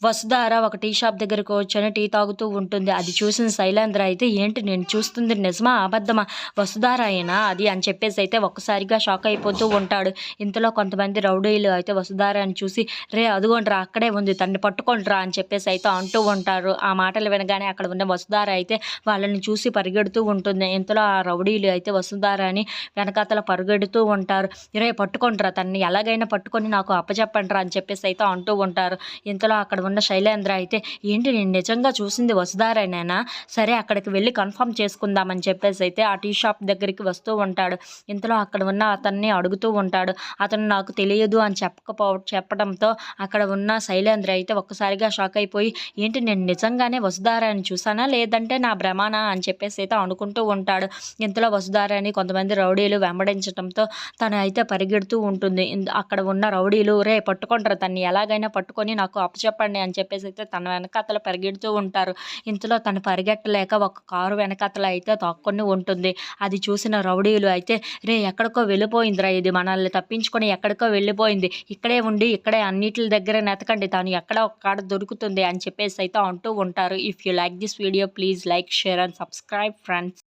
వసుధార ఒక tea shop దగ్గరకు కూర్చొని టీ తాగుతూ ఉంటుంది. అది చూసిన శైలేంద్ర అయితే ఏంటి నేను చూస్తుంది నిజమా? అబద్ధమా? వసుధారాయేనా అది అని చెప్పేసి అయితే ఒక్కసారిగా షాక్ అయిపోతూ ఉంటాడు. ఇంతలో కొంతమంది రౌడీలు అయితే వసుధారని చూసి రే అదుగోండ్రా అక్కడే ఉంది తన్ని పట్టుకోండ్రా అని చెప్పేసి అయితే అంటూ ఉంటారు. ఆ మాటలు వినగానే అక్కడ ఉన్న వసుధార అయితే వాళ్ళని చూసి పరిగెడుతూ ఉంటుంది. ఇంతలో ఆ రౌడీలు అయితే వసుధారని వెనకాతల పరిగెడుతూ ఉంటారు. రే పట్టుకోండ్రా తన్ని ఎలాగైనా పట్టుకొని నాకు అప్పచెప్పండ్రా అని చెప్పేసి అయితే అంటూ ఉంటారు. ఇంతలో అక్కడ ఉన్న శైలేంద్ర అయితే ఏంటి నేను నిజంగా చూసింది వసుధారేనేనా? సరే అక్కడికి వెళ్ళి కన్ఫర్మ్ చేసుకుందామని చెప్పేసి అయితే ఆ టీ షాప్ దగ్గరికి వస్తూ ఉంటాడు. ఇంతలో అక్కడ ఉన్న అతన్ని అడుగుతూ ఉంటాడు. అతను నాకు తెలియదు అని చెప్పడంతో అక్కడ ఉన్న శైలేంద్ర అయితే ఒక్కసారిగా షాక్ అయిపోయి ఏంటి నేను నిజంగానే వసుధారాని చూసానా లేదంటే నా భ్రమానా అని చెప్పేసి అయితే అనుకుంటూ ఉంటాడు. ఇంతలో వసుధారాని కొంతమంది రౌడీలు వెంబడించడంతో తను అయితే పరిగెడుతూ ఉంటుంది. అక్కడ ఉన్న రౌడీలు రే పట్టుకుంటారు తన్ని ఎలాగైనా పట్టుకొని నాకు అప్పచెప్పండి అని చెప్పేసి అయితే తన వెనకాతల పరిగెడుతూ ఉంటారు. ఇంతలో తను పరిగెట్టలేక ఒక కారు వెనకాతల అయితే తోక్కొని ఉంటుంది. అది చూసిన రౌడీలు అయితే రే ఎక్కడికో వెళ్ళిపోయిందిరా ఇది మనల్ని తప్పించుకొని ఎక్కడికో వెళ్ళిపోయింది. ఇక్కడే ఉండి ఇక్కడే అన్నిటి దగ్గర నెతకండి తను ఎక్కడ ఒక కాడ దొరుకుతుంది అని చెప్పేసి అయితే అంటూ ఉంటారు. If you like this video please like share and subscribe friends.